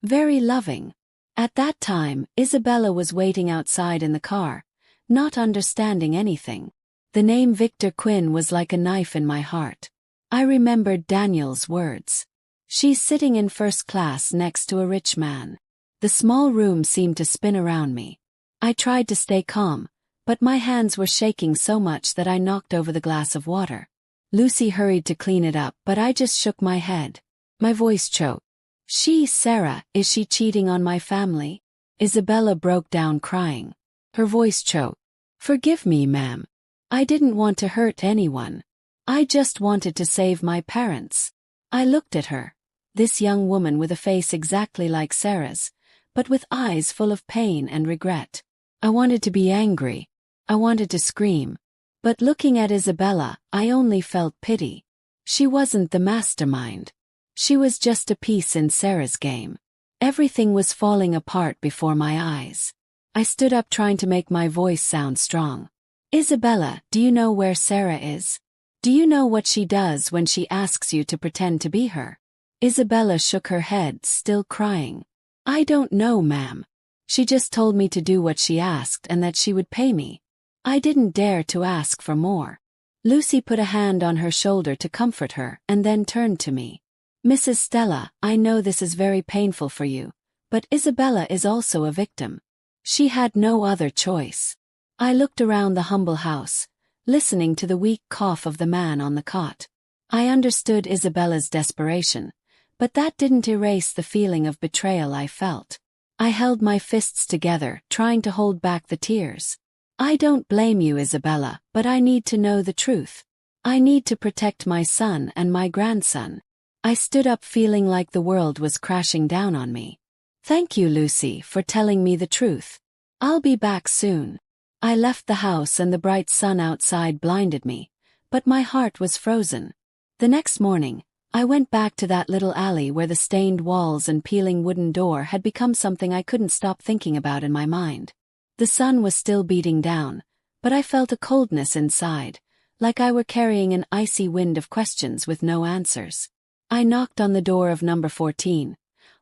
A: Very loving. At that time, Isabella was waiting outside in the car, not understanding anything. The name Victor Quinn was like a knife in my heart. I remembered Daniel's words. She's sitting in first class next to a rich man. The small room seemed to spin around me. I tried to stay calm, but my hands were shaking so much that I knocked over the glass of water. Lucy hurried to clean it up, but I just shook my head. My voice choked. Sarah, is she cheating on my family?" Isabella broke down crying. Her voice choked. "Forgive me, ma'am. I didn't want to hurt anyone. I just wanted to save my parents." I looked at her, this young woman with a face exactly like Sarah's, but with eyes full of pain and regret. I wanted to be angry. I wanted to scream. But looking at Isabella, I only felt pity. She wasn't the mastermind. She was just a piece in Sarah's game. Everything was falling apart before my eyes. I stood up trying to make my voice sound strong. "Isabella, do you know where Sarah is? Do you know what she does when she asks you to pretend to be her?" Isabella shook her head, still crying. "I don't know, ma'am. She just told me to do what she asked and that she would pay me. I didn't dare to ask for more." Lucy put a hand on her shoulder to comfort her and then turned to me. "Mrs. Stella, I know this is very painful for you, but Isabella is also a victim. She had no other choice." I looked around the humble house, listening to the weak cough of the man on the cot. I understood Isabella's desperation, but that didn't erase the feeling of betrayal I felt. I held my fists together, trying to hold back the tears. "I don't blame you, Isabella, but I need to know the truth. I need to protect my son and my grandson." I stood up feeling like the world was crashing down on me. "Thank you, Lucy, for telling me the truth. I'll be back soon." I left the house and the bright sun outside blinded me, but my heart was frozen. The next morning, I went back to that little alley where the stained walls and peeling wooden door had become something I couldn't stop thinking about in my mind. The sun was still beating down, but I felt a coldness inside, like I were carrying an icy wind of questions with no answers. I knocked on the door of number 14,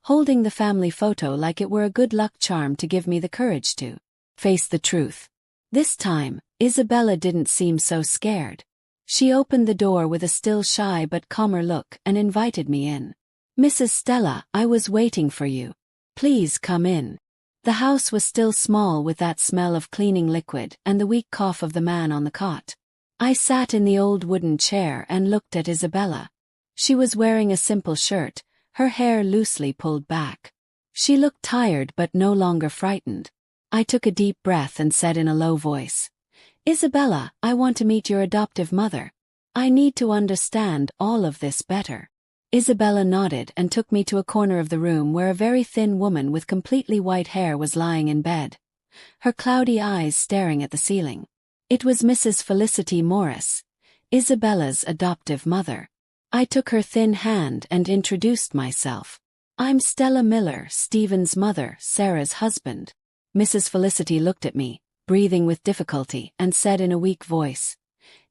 A: holding the family photo like it were a good luck charm to give me the courage to face the truth. This time, Isabella didn't seem so scared. She opened the door with a still shy but calmer look and invited me in. "Mrs. Stella, I was waiting for you. Please come in." The house was still small with that smell of cleaning liquid and the weak cough of the man on the cot. I sat in the old wooden chair and looked at Isabella. She was wearing a simple shirt, her hair loosely pulled back. She looked tired but no longer frightened. I took a deep breath and said in a low voice, "Isabella, I want to meet your adoptive mother. I need to understand all of this better." Isabella nodded and took me to a corner of the room where a very thin woman with completely white hair was lying in bed, her cloudy eyes staring at the ceiling. It was Mrs. Felicity Morris, Isabella's adoptive mother. I took her thin hand and introduced myself. "I'm Stella Miller, Stephen's mother, Sarah's husband." Mrs. Felicity looked at me, breathing with difficulty, and said in a weak voice,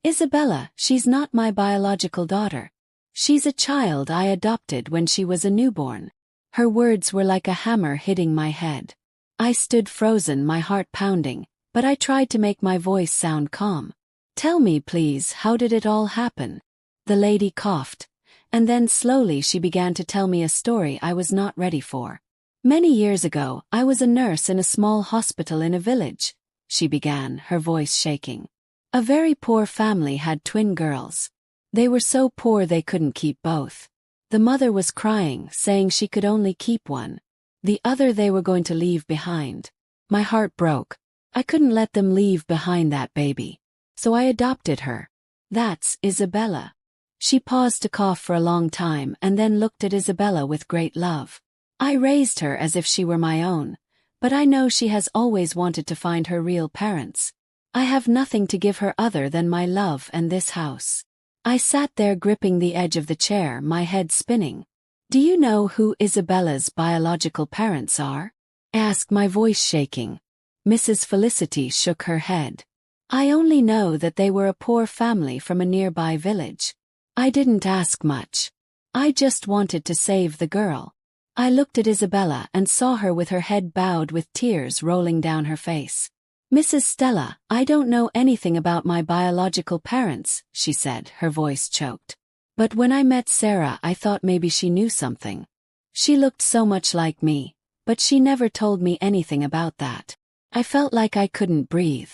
A: "Isabella, she's not my biological daughter. She's a child I adopted when she was a newborn." Her words were like a hammer hitting my head. I stood frozen, my heart pounding, but I tried to make my voice sound calm. "Tell me, please, how did it all happen?" The lady coughed, and then slowly she began to tell me a story I was not ready for. "Many years ago, I was a nurse in a small hospital in a village," she began, her voice shaking. "A very poor family had twin girls. They were so poor they couldn't keep both. The mother was crying, saying she could only keep one. The other they were going to leave behind. My heart broke. I couldn't let them leave behind that baby. So I adopted her. That's Isabella." She paused to cough for a long time and then looked at Isabella with great love. "I raised her as if she were my own, but I know she has always wanted to find her real parents. I have nothing to give her other than my love and this house." I sat there gripping the edge of the chair, my head spinning. "Do you know who Isabella's biological parents are?" I asked, my voice shaking. Mrs. Felicity shook her head. "I only know that they were a poor family from a nearby village. I didn't ask much. I just wanted to save the girl." I looked at Isabella and saw her with her head bowed with tears rolling down her face. "Mrs. Stella, I don't know anything about my biological parents," she said, her voice choked. "But when I met Sarah I thought maybe she knew something. She looked so much like me, but she never told me anything about that. I felt like I couldn't breathe.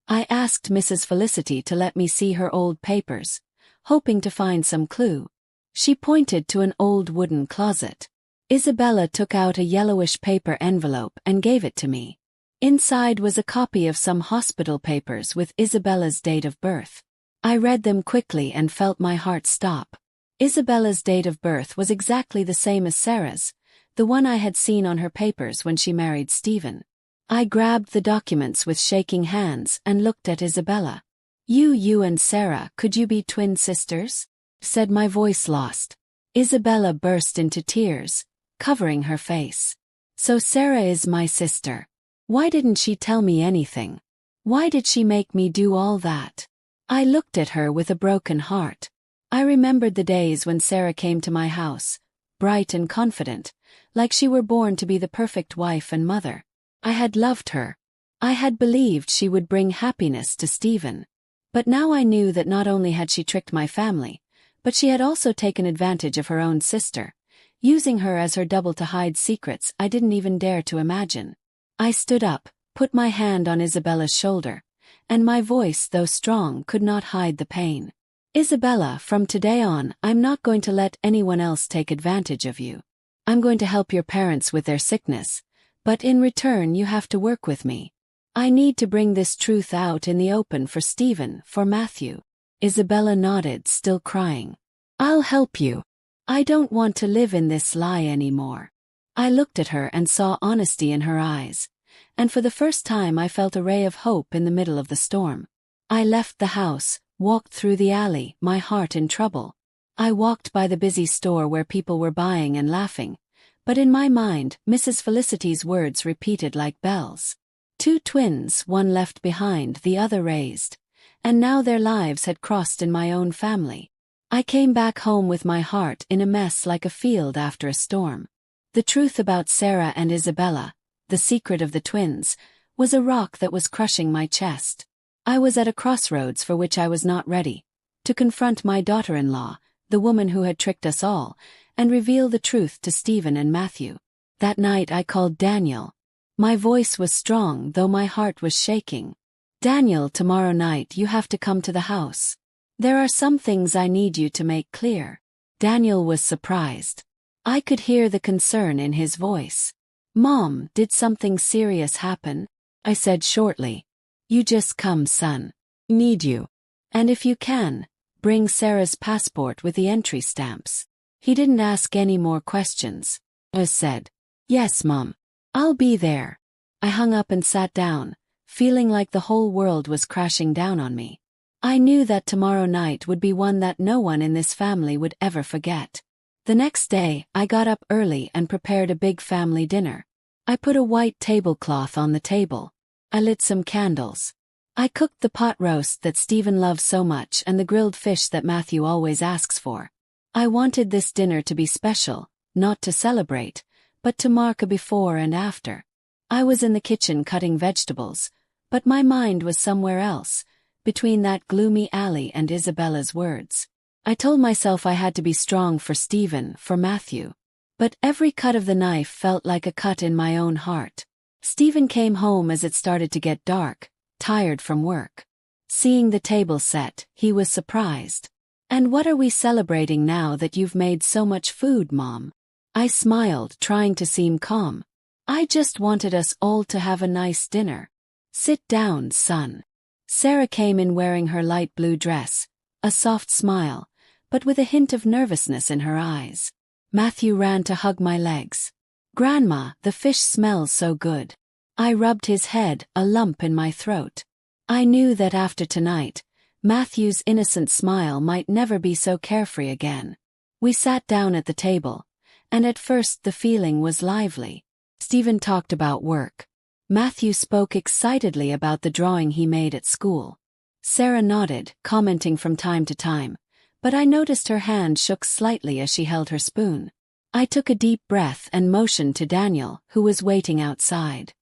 A: I asked Mrs. Felicity to let me see her old papers, hoping to find some clue. She pointed to an old wooden closet. Isabella took out a yellowish paper envelope and gave it to me. Inside was a copy of some hospital papers with Isabella's date of birth. I read them quickly and felt my heart stop. Isabella's date of birth was exactly the same as Sarah's, the one I had seen on her papers when she married Stephen. I grabbed the documents with shaking hands and looked at Isabella. You and Sarah, could you be twin sisters?" said, my voice lost. Isabella burst into tears, covering her face. "So Sarah is my sister. Why didn't she tell me anything? Why did she make me do all that?" I looked at her with a broken heart. I remembered the days when Sarah came to my house, bright and confident, like she were born to be the perfect wife and mother. I had loved her. I had believed she would bring happiness to Stephen. But now I knew that not only had she tricked my family, but she had also taken advantage of her own sister, using her as her double to hide secrets I didn't even dare to imagine. I stood up, put my hand on Isabella's shoulder, and my voice, though strong, could not hide the pain. "Isabella, from today on, I'm not going to let anyone else take advantage of you. I'm going to help your parents with their sickness, but in return you have to work with me. I need to bring this truth out in the open for Stephen, for Matthew." Isabella nodded, still crying. "I'll help you. I don't want to live in this lie anymore." I looked at her and saw honesty in her eyes, and for the first time I felt a ray of hope in the middle of the storm. I left the house, walked through the alley, my heart in trouble. I walked by the busy store where people were buying and laughing, but in my mind, Mrs. Felicity's words repeated like bells. "Two twins, one left behind, the other raised," And now their lives had crossed in my own family. I came back home with my heart in a mess like a field after a storm. The truth about Sarah and Isabella, the secret of the twins, was a rock that was crushing my chest. I was at a crossroads for which I was not ready, to confront my daughter-in-law, the woman who had tricked us all, and reveal the truth to Stephen and Matthew. That night I called Daniel. My voice was strong, though my heart was shaking. Daniel, tomorrow night you have to come to the house. There are some things I need you to make clear. Daniel was surprised. I could hear the concern in his voice. Mom, did something serious happen? I said shortly. You just come, son. Need you. And if you can, bring Sarah's passport with the entry stamps. He didn't ask any more questions. I said, Yes, Mom. I'll be there. I hung up and sat down, feeling like the whole world was crashing down on me. I knew that tomorrow night would be one that no one in this family would ever forget. The next day, I got up early and prepared a big family dinner. I put a white tablecloth on the table. I lit some candles. I cooked the pot roast that Stephen loves so much and the grilled fish that Matthew always asks for. I wanted this dinner to be special, not to celebrate, but to mark a before and after. I was in the kitchen cutting vegetables, but my mind was somewhere else, between that gloomy alley and Isabella's words. I told myself I had to be strong for Stephen, for Matthew. But every cut of the knife felt like a cut in my own heart. Stephen came home as it started to get dark, tired from work. Seeing the table set, he was surprised. And what are we celebrating now that you've made so much food, Mom? I smiled, trying to seem calm. I just wanted us all to have a nice dinner. Sit down, son. Sarah came in wearing her light blue dress, a soft smile, but with a hint of nervousness in her eyes. Matthew ran to hug my legs. Grandma, the fish smells so good. I rubbed his head, a lump in my throat. I knew that after tonight, Matthew's innocent smile might never be so carefree again. We sat down at the table, and at first the feeling was lively. Stephen talked about work. Matthew spoke excitedly about the drawing he made at school. Sarah nodded, commenting from time to time, but I noticed her hand shook slightly as she held her spoon. I took a deep breath and motioned to Daniel, who was waiting outside.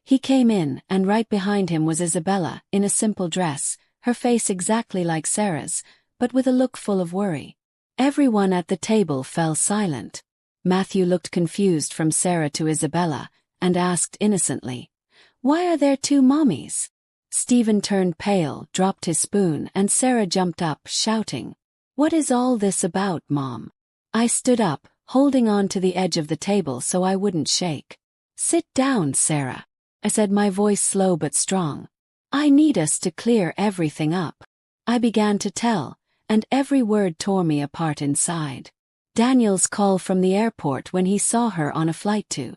A: He came in, and right behind him was Isabella, in a simple dress, her face exactly like Sarah's, but with a look full of worry. Everyone at the table fell silent. Matthew looked confused from Sarah to Isabella, and asked innocently, "Why are there two mommies?" Stephen turned pale, dropped his spoon, and Sarah jumped up, shouting, "What is all this about, Mom?" I stood up, holding on to the edge of the table so I wouldn't shake. "Sit down, Sarah," I said, my voice slow but strong. "I need us to clear everything up." I began to tell, and every word tore me apart inside. Daniel's call from the airport when he saw her on a flight to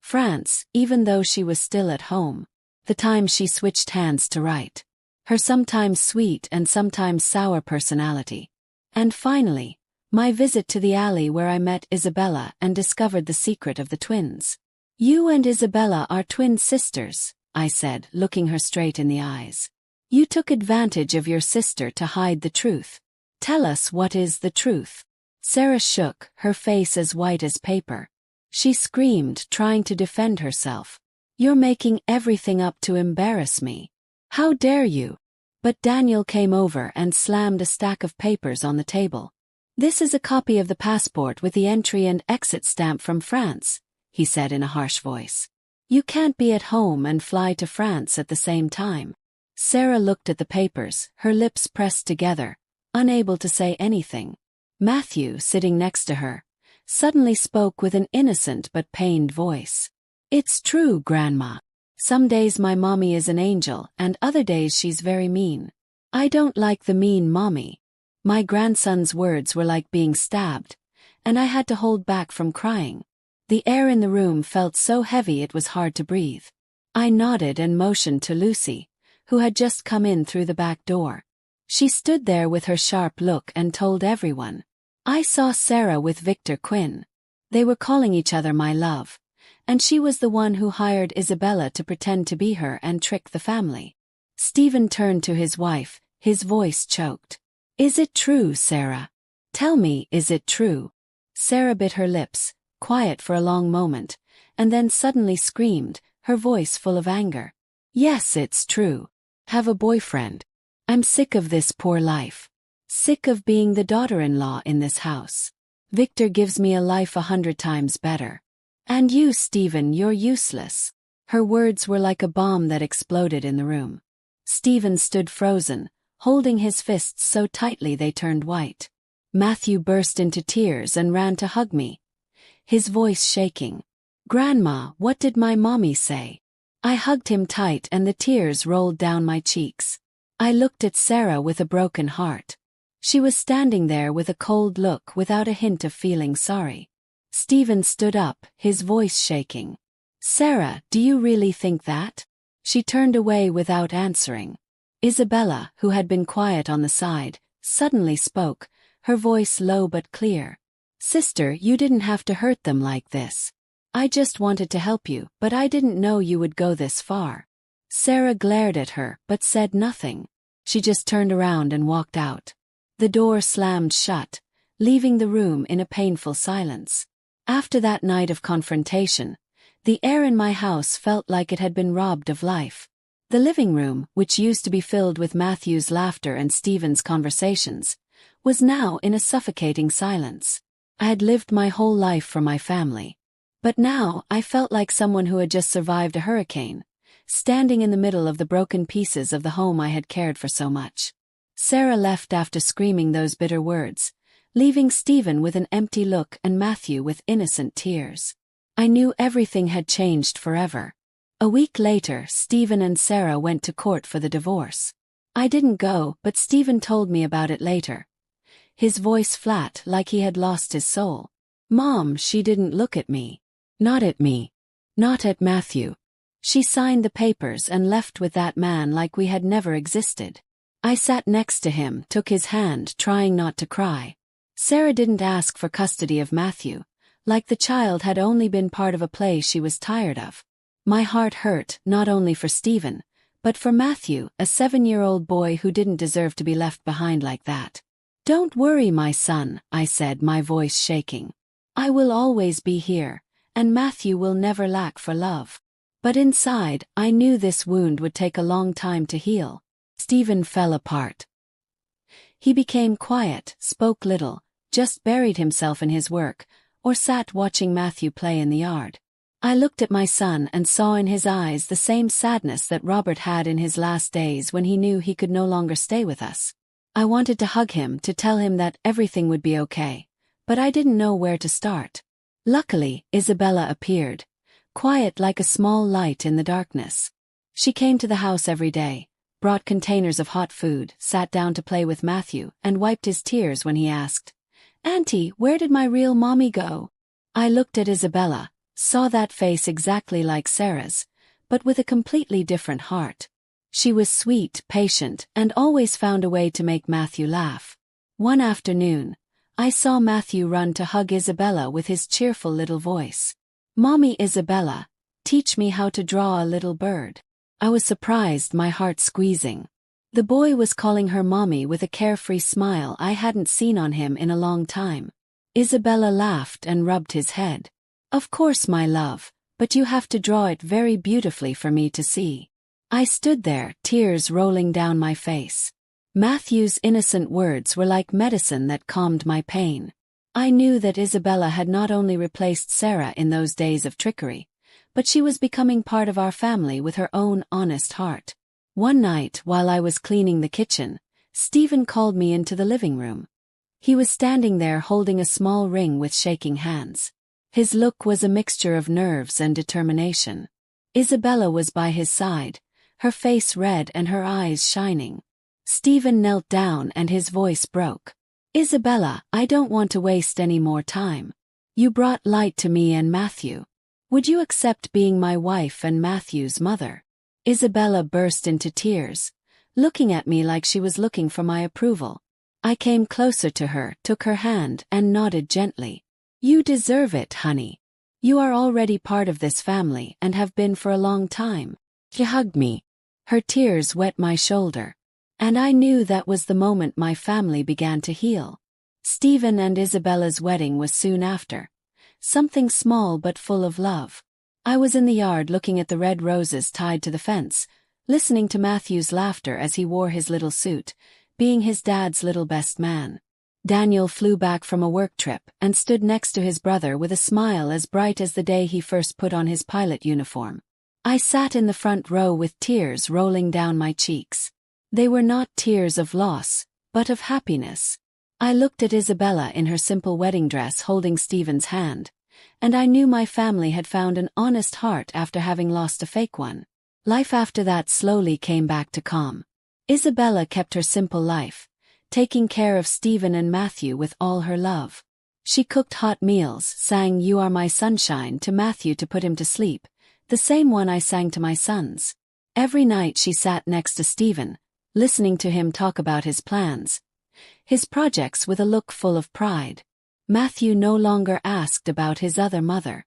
A: France, even though she was still at home. The time she switched hands to write. Her sometimes sweet and sometimes sour personality. And finally, my visit to the alley where I met Isabella and discovered the secret of the twins. "You and Isabella are twin sisters," I said, looking her straight in the eyes. "You took advantage of your sister to hide the truth. Tell us, what is the truth?" Sarah shook, her face as white as paper. She screamed, trying to defend herself. "You're making everything up to embarrass me. How dare you?" But Daniel came over and slammed a stack of papers on the table. "This is a copy of the passport with the entry and exit stamp from France," he said in a harsh voice. "You can't be at home and fly to France at the same time." Sarah looked at the papers, her lips pressed together, unable to say anything. Matthew, sitting next to her, suddenly spoke with an innocent but pained voice. "It's true, Grandma. Some days my mommy is an angel and other days she's very mean. I don't like the mean mommy." My grandson's words were like being stabbed, and I had to hold back from crying. The air in the room felt so heavy it was hard to breathe. I nodded and motioned to Lucy, who had just come in through the back door. She stood there with her sharp look and told everyone. "I saw Sarah with Victor Quinn. They were calling each other my love, and she was the one who hired Isabella to pretend to be her and trick the family." Stephen turned to his wife, his voice choked. Is it true, Sarah? Tell me, is it true? Sarah bit her lips, quiet for a long moment, and then suddenly screamed, her voice full of anger. Yes, it's true. Have a boyfriend. I'm sick of this poor life. Sick of being the daughter-in-law in this house. Victor gives me a life 100 times better. And you, Stephen, you're useless. Her words were like a bomb that exploded in the room. Stephen stood frozen, holding his fists so tightly they turned white. Matthew burst into tears and ran to hug me, his voice shaking. Grandma, what did my mommy say? I hugged him tight and the tears rolled down my cheeks. I looked at Sarah with a broken heart. She was standing there with a cold look without a hint of feeling sorry. Stephen stood up, his voice shaking. Sarah, do you really think that? She turned away without answering. Isabella, who had been quiet on the side, suddenly spoke, her voice low but clear. Sister, you didn't have to hurt them like this. I just wanted to help you, but I didn't know you would go this far. Sarah glared at her, but said nothing. She just turned around and walked out. The door slammed shut, leaving the room in a painful silence. After that night of confrontation, the air in my house felt like it had been robbed of life. The living room, which used to be filled with Matthew's laughter and Stephen's conversations, was now in a suffocating silence. I had lived my whole life for my family. But now I felt like someone who had just survived a hurricane, standing in the middle of the broken pieces of the home I had cared for so much. Sarah left after screaming those bitter words, leaving Stephen with an empty look and Matthew with innocent tears. I knew everything had changed forever. A week later, Stephen and Sarah went to court for the divorce. I didn't go, but Stephen told me about it later. His voice flat, like he had lost his soul. Mom, she didn't look at me. Not at me. Not at Matthew. She signed the papers and left with that man like we had never existed. I sat next to him, took his hand, trying not to cry. Sarah didn't ask for custody of Matthew, like the child had only been part of a play she was tired of. My heart hurt, not only for Stephen, but for Matthew, a 7-year-old boy who didn't deserve to be left behind like that. Don't worry, my son, I said, my voice shaking. I will always be here, and Matthew will never lack for love. But inside, I knew this wound would take a long time to heal. Stephen fell apart. He became quiet, spoke little, just buried himself in his work, or sat watching Matthew play in the yard. I looked at my son and saw in his eyes the same sadness that Robert had in his last days when he knew he could no longer stay with us. I wanted to hug him, to tell him that everything would be okay, but I didn't know where to start. Luckily, Isabella appeared, quiet like a small light in the darkness. She came to the house every day, brought containers of hot food, sat down to play with Matthew, and wiped his tears when he asked, Auntie, where did my real mommy go? I looked at Isabella, saw that face exactly like Sarah's, but with a completely different heart. She was sweet, patient, and always found a way to make Matthew laugh. One afternoon, I saw Matthew run to hug Isabella with his cheerful little voice. Mommy Isabella, teach me how to draw a little bird. I was surprised, my heart squeezing. The boy was calling her mommy with a carefree smile I hadn't seen on him in a long time. Isabella laughed and rubbed his head. Of course, my love, but you have to draw it very beautifully for me to see. I stood there, tears rolling down my face. Matthew's innocent words were like medicine that calmed my pain. I knew that Isabella had not only replaced Sarah in those days of trickery, but she was becoming part of our family with her own honest heart. One night, while I was cleaning the kitchen, Stephen called me into the living room. He was standing there holding a small ring with shaking hands. His look was a mixture of nerves and determination. Isabella was by his side, her face red and her eyes shining. Stephen knelt down and his voice broke. Isabella, I don't want to waste any more time. You brought light to me and Matthew. Would you accept being my wife and Matthew's mother? Isabella burst into tears, looking at me like she was looking for my approval. I came closer to her, took her hand, and nodded gently. You deserve it, honey. You are already part of this family and have been for a long time. She hugged me. Her tears wet my shoulder. And I knew that was the moment my family began to heal. Stephen and Isabella's wedding was soon after. Something small but full of love. I was in the yard looking at the red roses tied to the fence, listening to Matthew's laughter as he wore his little suit, being his dad's little best man. Daniel flew back from a work trip and stood next to his brother with a smile as bright as the day he first put on his pilot uniform. I sat in the front row with tears rolling down my cheeks. They were not tears of loss, but of happiness. I looked at Isabella in her simple wedding dress holding Stephen's hand, and I knew my family had found an honest heart after having lost a fake one. Life after that slowly came back to calm. Isabella kept her simple life, taking care of Stephen and Matthew with all her love. She cooked hot meals, sang "You Are My Sunshine" to Matthew to put him to sleep, the same one I sang to my sons. Every night she sat next to Stephen, listening to him talk about his plans, his projects with a look full of pride. Matthew no longer asked about his other mother.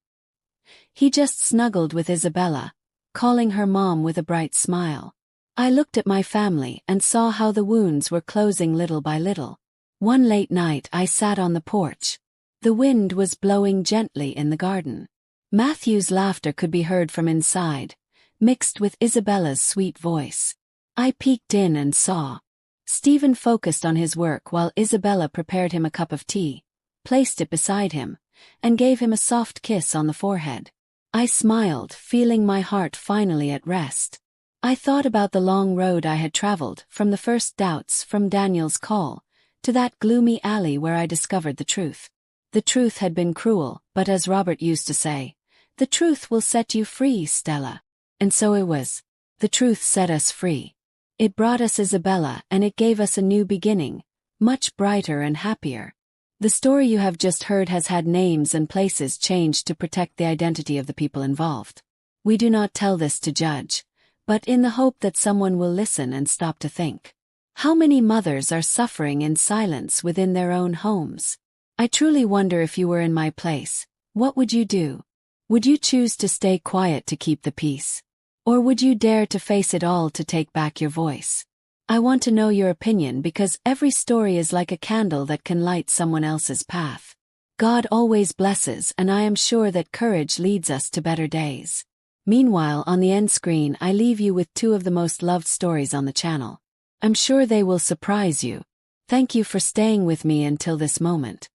A: He just snuggled with Isabella, calling her mom with a bright smile. I looked at my family and saw how the wounds were closing little by little. One late night I sat on the porch. The wind was blowing gently in the garden. Matthew's laughter could be heard from inside, mixed with Isabella's sweet voice. I peeked in and saw Stephen focused on his work while Isabella prepared him a cup of tea, placed it beside him, and gave him a soft kiss on the forehead. I smiled, feeling my heart finally at rest. I thought about the long road I had traveled, from the first doubts from Daniel's call, to that gloomy alley where I discovered the truth. The truth had been cruel, but as Robert used to say, "The truth will set you free, Stella." And so it was. The truth set us free. It brought us Isabella and it gave us a new beginning, much brighter and happier. The story you have just heard has had names and places changed to protect the identity of the people involved. We do not tell this to judge, but in the hope that someone will listen and stop to think. How many mothers are suffering in silence within their own homes? I truly wonder if you were in my place, what would you do? Would you choose to stay quiet to keep the peace? Or would you dare to face it all to take back your voice? I want to know your opinion because every story is like a candle that can light someone else's path. God always blesses, and I am sure that courage leads us to better days. Meanwhile, on the end screen I leave you with two of the most loved stories on the channel. I'm sure they will surprise you. Thank you for staying with me until this moment.